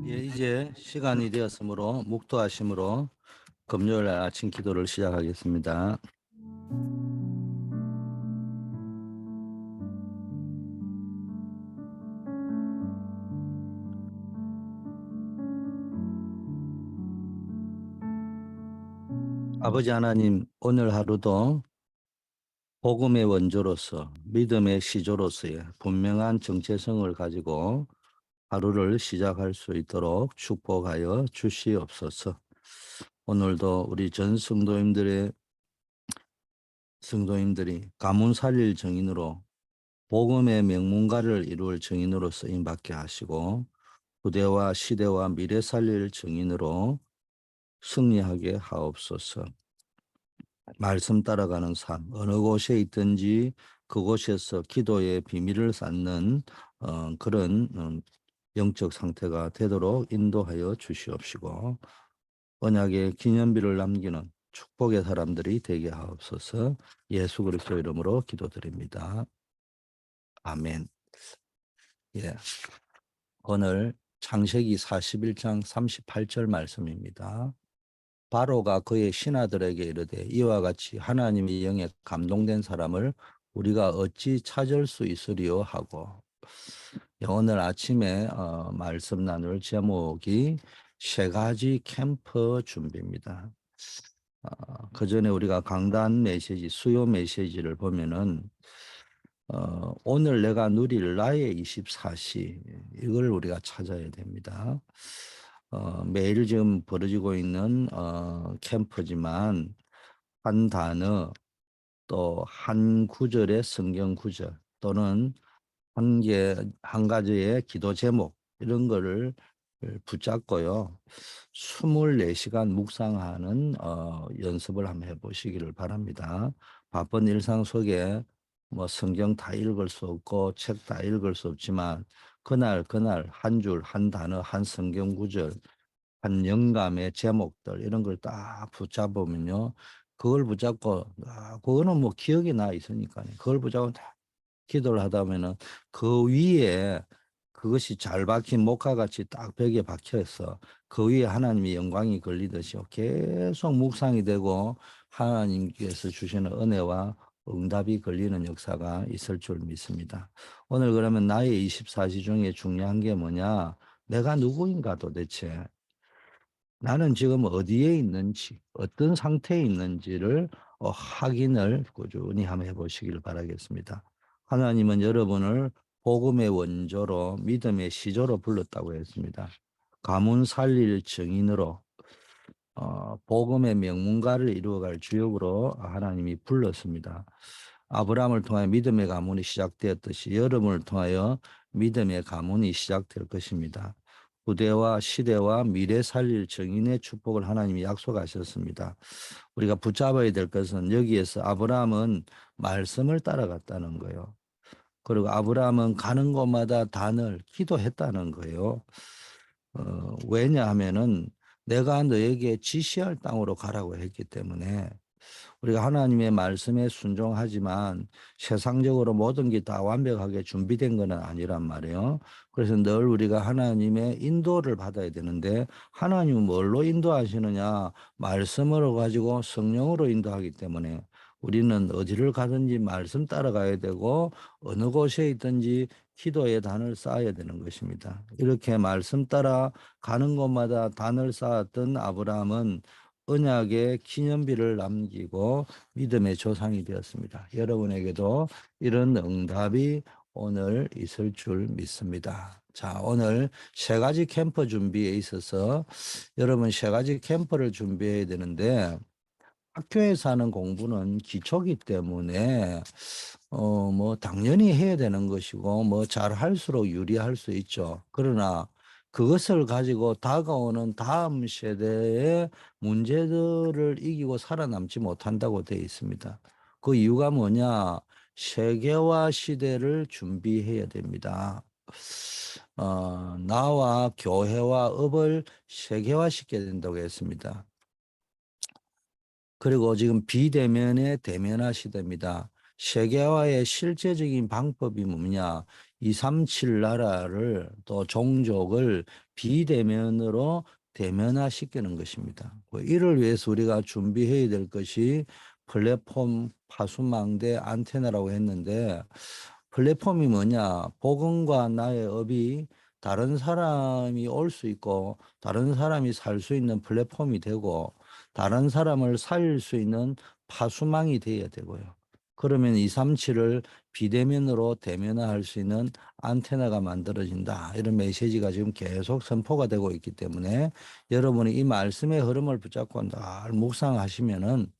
예, 이제 시간이 되었으므로 묵도하심으로 금요일 날 아침 기도를 시작하겠습니다. 아버지 하나님, 오늘 하루도 복음의 원조로서 믿음의 시조로서의 분명한 정체성을 가지고 하루를 시작할 수 있도록 축복하여 주시옵소서. 오늘도 우리 전 성도님들이 가문 살릴 증인으로 복음의 명문가를 이룰 증인으로 쓰임받게 하시고 후대와 시대와 미래 살릴 증인으로 승리하게 하옵소서. 말씀 따라가는 삶, 어느 곳에 있든지 그곳에서 기도의 비밀을 쌓는 그런 영적 상태가 되도록 인도하여 주시옵시고 언약의 기념비를 남기는 축복의 사람들이 되게 하옵소서. 예수 그리스도 이름으로 기도드립니다. 아멘. 예. 오늘 창세기 41장 38절 말씀입니다. 바로가 그의 신하들에게 이르되 이와 같이 하나님의 영에 감동된 사람을 우리가 어찌 찾을 수 있으리요 하고, 오늘 아침에 말씀 나눌 제목이 세 가지 캠프 준비입니다. 그 전에 우리가 강단 메시지, 수요 메시지를 보면은 오늘 내가 누릴 나의 24시, 이걸 우리가 찾아야 됩니다. 매일 지금 벌어지고 있는 캠프지만 한 단어 또 한 구절의 성경 구절 또는 한 가지의 기도 제목 이런 거를 붙잡고요. 24시간 묵상하는 연습을 한번 해보시기를 바랍니다. 바쁜 일상 속에 뭐 성경 다 읽을 수 없고 책 다 읽을 수 없지만 그날 한 줄, 한 단어, 한 성경 구절, 한 영감의 제목들 이런 걸 딱 붙잡으면요. 그걸 붙잡고 그거는 뭐 기억이 나 있으니까요. 그걸 붙잡고 딱 기도를 하다 보면은 그 위에 그것이 잘 박힌 목화같이 딱 벽에 박혀 있어. 그 위에 하나님의 영광이 걸리듯이 계속 묵상이 되고 하나님께서 주시는 은혜와 응답이 걸리는 역사가 있을 줄 믿습니다. 오늘 그러면 나의 24시 중에 중요한 게 뭐냐? 내가 누구인가 도대체? 나는 지금 어디에 있는지, 어떤 상태에 있는지를 확인을 꾸준히 한번 해보시길 바라겠습니다. 하나님은 여러분을 복음의 원조로 믿음의 시조로 불렀다고 했습니다. 가문 살릴 증인으로 복음의 명문가를 이루어갈 주역으로 하나님이 불렀습니다. 아브라함을 통하여 믿음의 가문이 시작되었듯이 여러분을 통하여 믿음의 가문이 시작될 것입니다. 후대와 시대와 미래 살릴 증인의 축복을 하나님이 약속하셨습니다. 우리가 붙잡아야 될 것은 여기에서 아브라함은 말씀을 따라갔다는 거예요. 그리고 아브라함은 가는 곳마다 단을 기도했다는 거예요. 왜냐하면은 내가 너에게 지시할 땅으로 가라고 했기 때문에 우리가 하나님의 말씀에 순종하지만 세상적으로 모든 게 다 완벽하게 준비된 건 아니란 말이에요. 그래서 늘 우리가 하나님의 인도를 받아야 되는데 하나님은 뭘로 인도하시느냐? 말씀으로 가지고 성령으로 인도하기 때문에 우리는 어디를 가든지 말씀 따라가야 되고 어느 곳에 있든지 기도의 단을 쌓아야 되는 것입니다. 이렇게 말씀 따라 가는 곳마다 단을 쌓았던 아브라함은 언약의 기념비를 남기고 믿음의 조상이 되었습니다. 여러분에게도 이런 응답이 오늘 있을 줄 믿습니다. 자, 오늘 세 가지 캠프 준비에 있어서 여러분 세 가지 캠프를 준비해야 되는데 학교에서 하는 공부는 기초기 때문에 뭐 당연히 해야 되는 것이고 뭐 잘할수록 유리할 수 있죠. 그러나 그것을 가지고 다가오는 다음 세대의 문제들을 이기고 살아남지 못한다고 되어 있습니다. 그 이유가 뭐냐? 세계화 시대를 준비해야 됩니다. 나와 교회와 업을 세계화시켜야 된다고 했습니다. 그리고 지금 비대면의 대면화 시대입니다. 세계화의 실제적인 방법이 뭐냐? 237 나라를 또 종족을 비대면으로 대면화시키는 것입니다. 이를 위해서 우리가 준비해야 될 것이 플랫폼 파수망대 안테나라고 했는데, 플랫폼이 뭐냐? 복음과 나의 업이 다른 사람이 올 수 있고 다른 사람이 살 수 있는 플랫폼이 되고 다른 사람을 살릴 수 있는 파수망이 되어야 되고요. 그러면 237을 비대면으로 대면화할 수 있는 안테나가 만들어진다. 이런 메시지가 지금 계속 선포가 되고 있기 때문에 여러분이 이 말씀의 흐름을 붙잡고 늘 묵상하시면은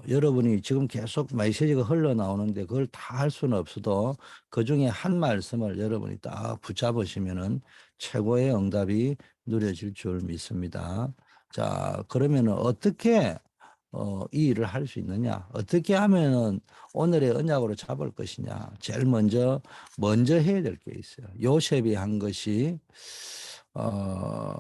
여러분이 지금 계속 메시지가 흘러나오는데 그걸 다 할 수는 없어도 그중에 한 말씀을 여러분이 딱 붙잡으시면은 최고의 응답이 누려질 줄 믿습니다. 자, 그러면은 어떻게 이 일을 할 수 있느냐? 어떻게 하면은 오늘의 언약으로 잡을 것이냐? 제일 먼저 해야 될 게 있어요. 요셉이 한 것이 어,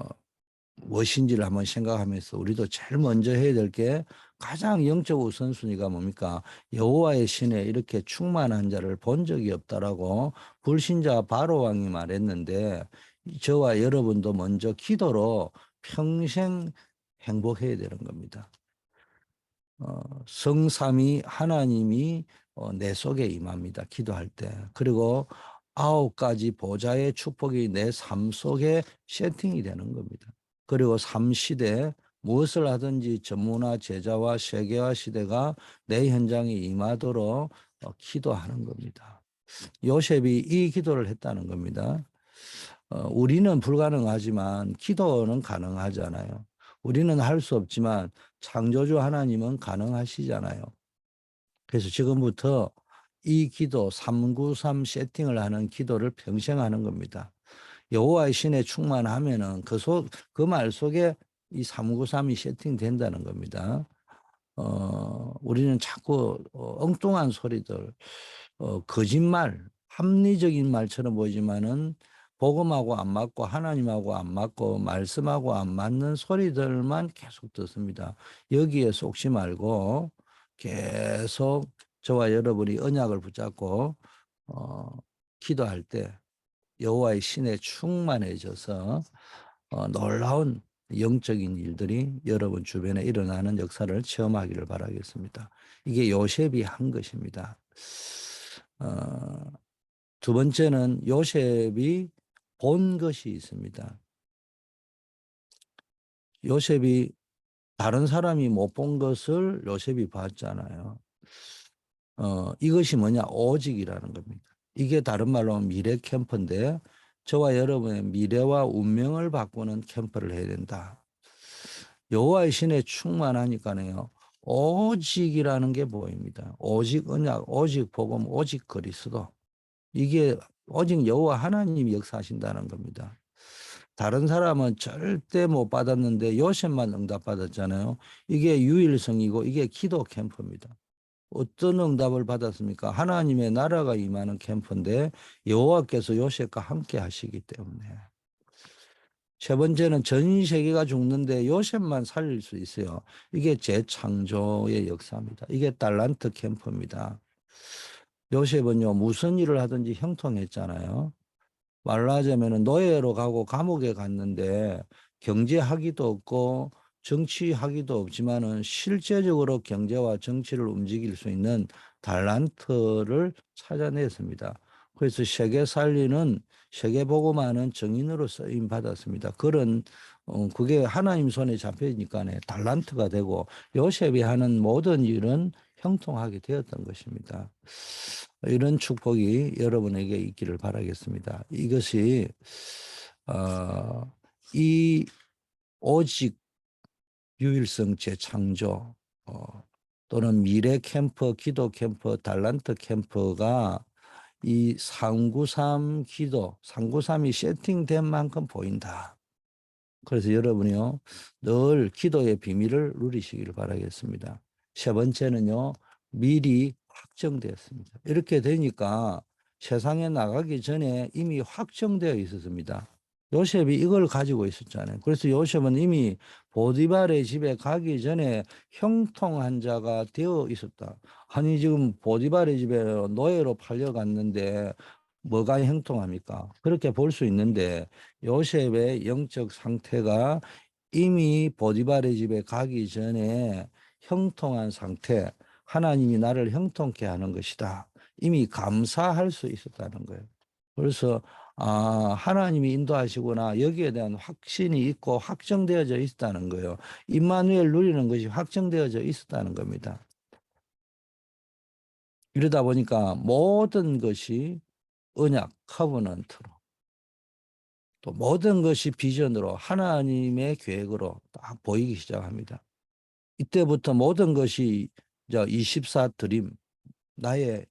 무엇인지를 한번 생각하면서 우리도 제일 먼저 해야 될 게 가장 영적 우선순위가 뭡니까? 여호와의 신에 이렇게 충만한 자를 본 적이 없다라고 불신자 바로 왕이 말했는데 저와 여러분도 먼저 기도로 평생 행복해야 되는 겁니다. 성삼위 하나님이 내 속에 임합니다. 기도할 때. 그리고 9가지 보좌의 축복이 내 삶 속에 세팅이 되는 겁니다. 그리고 3시대 무엇을 하든지 전무나 제자와 세계화 시대가 내 현장에 임하도록 기도하는 겁니다. 요셉이 이 기도를 했다는 겁니다. 우리는 불가능하지만 기도는 가능하잖아요. 우리는 할 수 없지만 창조주 하나님은 가능하시잖아요. 그래서 지금부터 이 기도 393 세팅을 하는 기도를 평생 하는 겁니다. 여호와의 신에 충만하면은 그 말 속에 이 393이 세팅된다는 겁니다. 우리는 자꾸 엉뚱한 소리들, 거짓말, 합리적인 말처럼 보이지만은 복음하고 안 맞고 하나님하고 안 맞고 말씀하고 안 맞는 소리들만 계속 듣습니다. 여기에 속지 말고 계속 저와 여러분이 언약을 붙잡고 기도할 때 여호와의 신에 충만해져서 놀라운 영적인 일들이 여러분 주변에 일어나는 역사를 체험하기를 바라겠습니다. 이게 요셉이 한 것입니다. 두 번째는 요셉이 본 것이 있습니다. 요셉이 다른 사람이 못 본 것을 요셉이 봤잖아요. 이것이 뭐냐? 오직이라는 겁니다. 이게 다른 말로 하면 미래 캠프인데 저와 여러분의 미래와 운명을 바꾸는 캠프를 해야 된다. 여호와의 신에 충만하니까요. 오직이라는 게 보입니다. 오직 언약, 오직 복음, 오직 그리스도. 이게 오직 여호와 하나님이 역사하신다는 겁니다. 다른 사람은 절대 못 받았는데 요셉만 응답받았잖아요. 이게 유일성이고 이게 기도 캠프입니다. 어떤 응답을 받았습니까? 하나님의 나라가 임하는 캠프인데 여호와께서 요셉과 함께 하시기 때문에. 세 번째는 전 세계가 죽는데 요셉만 살릴 수 있어요. 이게 재창조의 역사입니다. 이게 달란트 캠프입니다. 요셉은요, 무슨 일을 하든지 형통했잖아요. 말로 하자면 노예로 가고 감옥에 갔는데 경제학위도 없고 정치학위도 없지만은 실제적으로 경제와 정치를 움직일 수 있는 달란트를 찾아냈습니다. 그래서 세계 살리는 세계 복음하는 증인으로 쓰임 받았습니다. 그게 하나님 손에 잡히니까 달란트가 되고 요셉이 하는 모든 일은 형통하게 되었던 것입니다. 이런 축복이 여러분에게 있기를 바라겠습니다. 이것이 이 오직 유일성 재창조 또는 미래 캠프, 기도 캠프, 달란트 캠프가 이 393 기도, 393이 세팅된 만큼 보인다. 그래서 여러분이요, 늘 기도의 비밀을 누리시기를 바라겠습니다. 세 번째는요, 미리 확정되었습니다. 이렇게 되니까 세상에 나가기 전에 이미 확정되어 있었습니다. 요셉이 이걸 가지고 있었잖아요. 그래서 요셉은 이미 보디발의 집에 가기 전에 형통한 자가 되어 있었다. 아니 지금 보디발의 집에 노예로 팔려갔는데 뭐가 형통합니까? 그렇게 볼 수 있는데 요셉의 영적 상태가 이미 보디발의 집에 가기 전에 형통한 상태, 하나님이 나를 형통케 하는 것이다. 이미 감사할 수 있었다는 거예요. 그래서 하나님이 인도하시구나 여기에 대한 확신이 있고 확정되어져 있다는 거예요. 임마누엘 누리는 것이 확정되어져 있었다는 겁니다. 이러다 보니까 모든 것이 언약, 커버넌트로 또 모든 것이 비전으로 하나님의 계획으로 딱 보이기 시작합니다. 이때부터 모든 것이 24 드림, 나의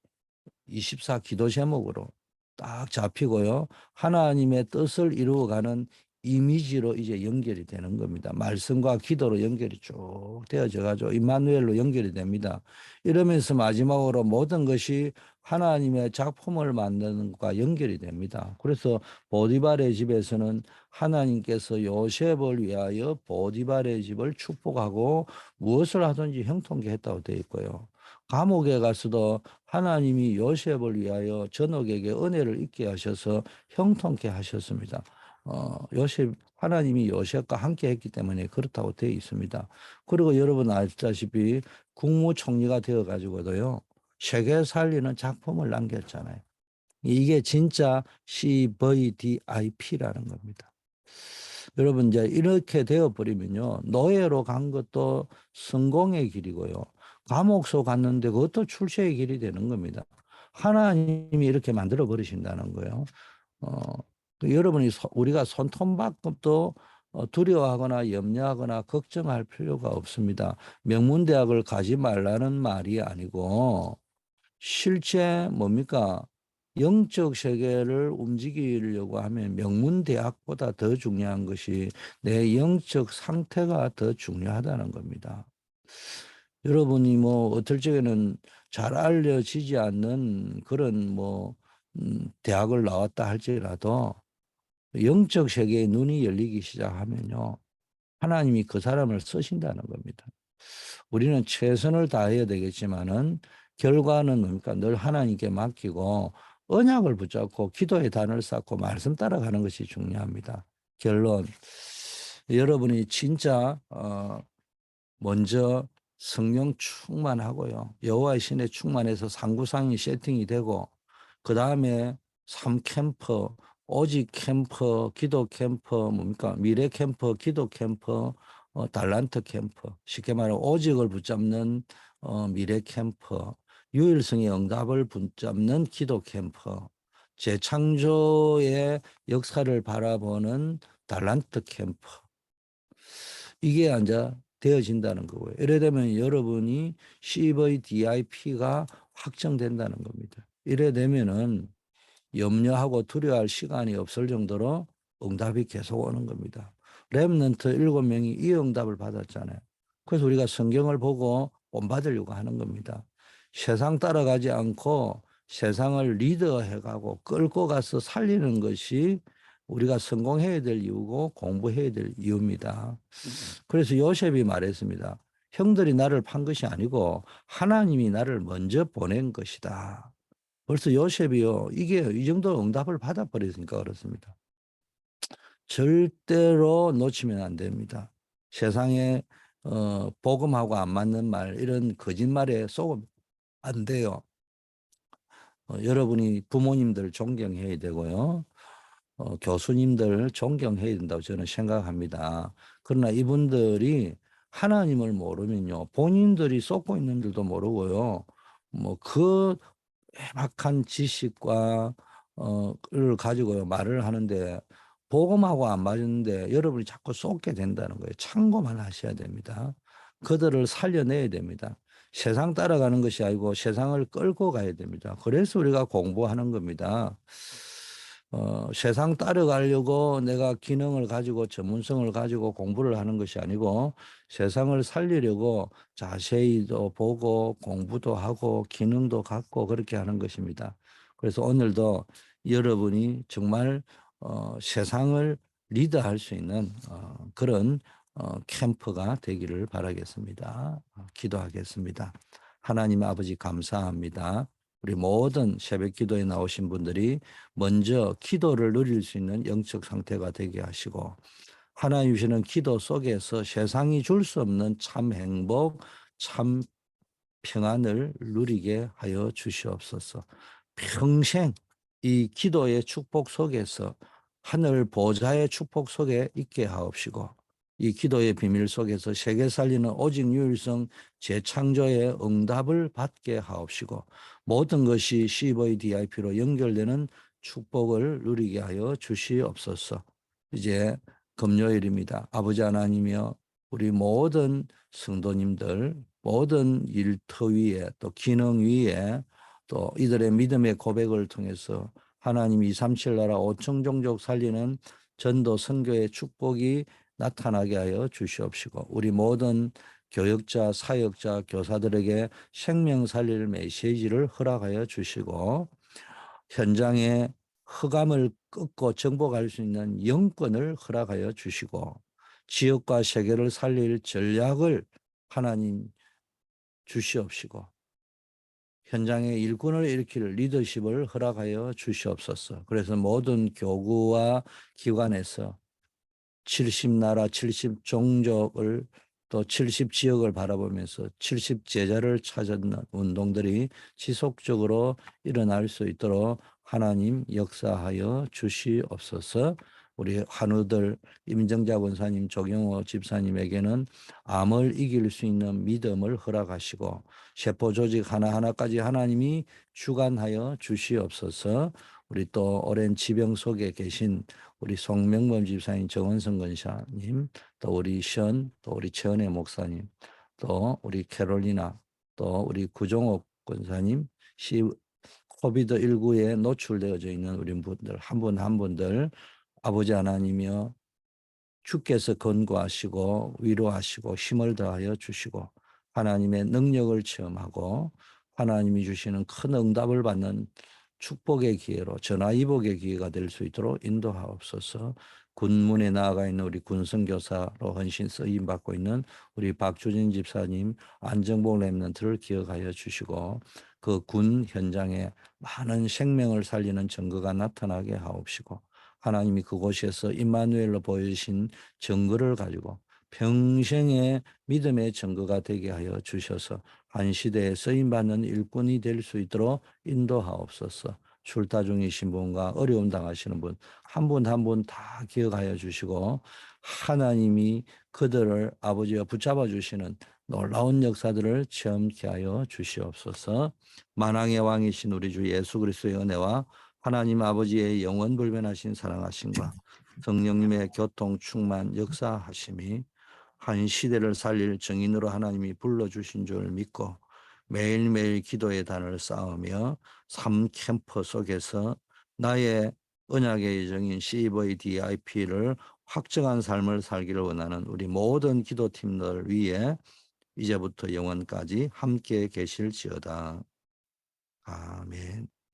24 기도 제목으로 딱 잡히고요. 하나님의 뜻을 이루어가는 이미지로 이제 연결이 되는 겁니다. 말씀과 기도로 연결이 쭉 되어져 가지고 임마누엘로 연결이 됩니다. 이러면서 마지막으로 모든 것이 하나님의 작품을 만드는 것과 연결이 됩니다. 그래서 보디발의 집에서는 하나님께서 요셉을 위하여 보디발의 집을 축복하고 무엇을 하든지 형통케 했다고 되어 있고요. 감옥에 가서도 하나님이 요셉을 위하여 전옥에게 은혜를 있게 하셔서 형통케 하셨습니다. 하나님이 요셉과 함께 했기 때문에 그렇다고 되어 있습니다. 그리고 여러분 아시다시피 국무총리가 되어 가지고도요. 세계 살리는 작품을 남겼잖아요. 이게 진짜 CVDIP라는 겁니다. 여러분 이제 이렇게 되어 버리면요. 노예로 간 것도 성공의 길이고요. 감옥소 갔는데 그것도 출세의 길이 되는 겁니다. 하나님이 이렇게 만들어 버리신다는 거예요. 어, 여러분이 우리가 손톱만큼도 두려워하거나 염려하거나 걱정할 필요가 없습니다. 명문대학을 가지 말라는 말이 아니고 실제 뭡니까? 영적 세계를 움직이려고 하면 명문대학보다 더 중요한 것이 내 영적 상태가 더 중요하다는 겁니다. 여러분이 뭐 어떨 적에는 잘 알려지지 않는 그런 대학을 나왔다 할지라도 영적 세계의 눈이 열리기 시작하면요. 하나님이 그 사람을 쓰신다는 겁니다. 우리는 최선을 다해야 되겠지만은 결과는 뭡니까? 늘 하나님께 맡기고 언약을 붙잡고 기도의 단을 쌓고 말씀 따라가는 것이 중요합니다. 결론. 여러분이 진짜 먼저 성령 충만하고요. 여호와의 신에 충만해서 상구상이 세팅이 되고 그다음에 3캠프, 오직 캠프, 기도 캠프, 뭡니까? 미래 캠프, 기도 캠프, 달란트 캠프. 쉽게 말하면 오직을 붙잡는 미래 캠프, 유일성의 응답을 붙잡는 기도 캠프, 재창조의 역사를 바라보는 달란트 캠프. 이게 이제 되어진다는 거고요. 이래 되면 여러분이 CVDIP가 확정된다는 겁니다. 이래 되면은 염려하고 두려워할 시간이 없을 정도로 응답이 계속 오는 겁니다. 렘넌트 7명이 이 응답을 받았잖아요. 그래서 우리가 성경을 보고 본받으려고 하는 겁니다. 세상 따라가지 않고 세상을 리더해가고 끌고 가서 살리는 것이 우리가 성공해야 될 이유고 공부해야 될 이유입니다. 그래서 요셉이 말했습니다. 형들이 나를 판 것이 아니고 하나님이 나를 먼저 보낸 것이다. 벌써 요셉이요. 이게 이 정도 응답을 받아버렸으니까 그렇습니다. 절대로 놓치면 안 됩니다. 세상에 복음하고 안 맞는 말 이런 거짓말에 속으면 안 돼요. 여러분이 부모님들 존경해야 되고요. 교수님들 존경해야 된다고 저는 생각합니다. 그러나 이분들이 하나님을 모르면요. 본인들이 쏟고 있는 줄도 모르고요. 그 해박한 지식과 를 가지고요. 말을 하는데 복음하고 안 맞는데 여러분이 자꾸 쏟게 된다는 거예요. 참고만 하셔야 됩니다. 그들을 살려내야 됩니다. 세상 따라가는 것이 아니고 세상을 끌고 가야 됩니다. 그래서 우리가 공부하는 겁니다. 세상 따라가려고 내가 기능을 가지고 전문성을 가지고 공부를 하는 것이 아니고 세상을 살리려고 자세히도 보고 공부도 하고 기능도 갖고 그렇게 하는 것입니다. 그래서 오늘도 여러분이 정말 세상을 리드할 수 있는 그런 캠프가 되기를 바라겠습니다. 기도하겠습니다. 하나님 아버지 감사합니다. 우리 모든 새벽 기도에 나오신 분들이 먼저 기도를 누릴 수 있는 영적 상태가 되게 하시고, 하나님 주시는 기도 속에서 세상이 줄 수 없는 참 행복, 참 평안을 누리게 하여 주시옵소서. 평생 이 기도의 축복 속에서 하늘 보좌의 축복 속에 있게 하옵시고, 이 기도의 비밀 속에서 세계 살리는 오직 유일성 재창조의 응답을 받게 하옵시고, 모든 것이 CVDIP로 연결되는 축복을 누리게 하여 주시옵소서. 이제 금요일입니다. 아버지 하나님이여, 우리 모든 성도님들, 모든 일터 위에 또 기능 위에 또 이들의 믿음의 고백을 통해서 하나님 237 나라 5천 종족 살리는 전도 선교의 축복이 나타나게 하여 주시옵시고, 우리 모든 교역자, 사역자, 교사들에게 생명 살릴 메시지를 허락하여 주시고, 현장에 흑암을 꺾고 정복할 수 있는 영권을 허락하여 주시고, 지역과 세계를 살릴 전략을 하나님 주시옵시고, 현장에 일꾼을 일으킬 리더십을 허락하여 주시옵소서. 그래서 모든 교구와 기관에서 70나라 70종족을 또 70지역을 바라보면서 70제자를 찾는 운동들이 지속적으로 일어날 수 있도록 하나님 역사하여 주시옵소서. 우리 환우들 임정자 권사님, 조경호 집사님에게는 암을 이길 수 있는 믿음을 허락하시고, 세포 조직 하나하나까지 하나님이 주관하여 주시옵소서. 우리 또 오랜 지병 속에 계신 우리 송명범 집사님, 정원성 권사님, 또 우리 또 우리 최은혜 목사님, 또 우리 캐롤리나, 또 우리 구종옥 권사님, 코비드19에 노출되어져 있는 우리 분들 한 분 한 분들 아버지 하나님이여, 주께서 건고하시고 위로하시고 힘을 더하여 주시고, 하나님의 능력을 체험하고 하나님이 주시는 큰 응답을 받는 축복의 기회로, 전화위복의 기회가 될 수 있도록 인도하옵소서. 군문에 나아가 있는 우리 군선교사로 헌신 쓰임 받고 있는 우리 박주진 집사님 안정복 렘넌트를 기억하여 주시고, 그 군 현장에 많은 생명을 살리는 증거가 나타나게 하옵시고, 하나님이 그곳에서 임마누엘로 보여주신 증거를 가지고 평생의 믿음의 증거가 되게 하여 주셔서 한 시대에 쓰임받는 일꾼이 될 수 있도록 인도하옵소서. 출타 중이신 분과 어려움 당하시는 분 한 분 한 분 다 기억하여 주시고, 하나님이 그들을 아버지와 붙잡아 주시는 놀라운 역사들을 체험케 하여 주시옵소서. 만왕의 왕이신 우리 주 예수 그리스도의 은혜와 하나님 아버지의 영원 불변하신 사랑하심과 성령님의 교통 충만 역사하심이 한 시대를 살릴 증인으로 하나님이 불러주신 줄 믿고 매일매일 기도의 단을 쌓으며 삶 캠프 속에서 나의 언약의 예정인 CVDIP를 확정한 삶을 살기를 원하는 우리 모든 기도팀들 위해 이제부터 영원까지 함께 계실지어다. 아멘.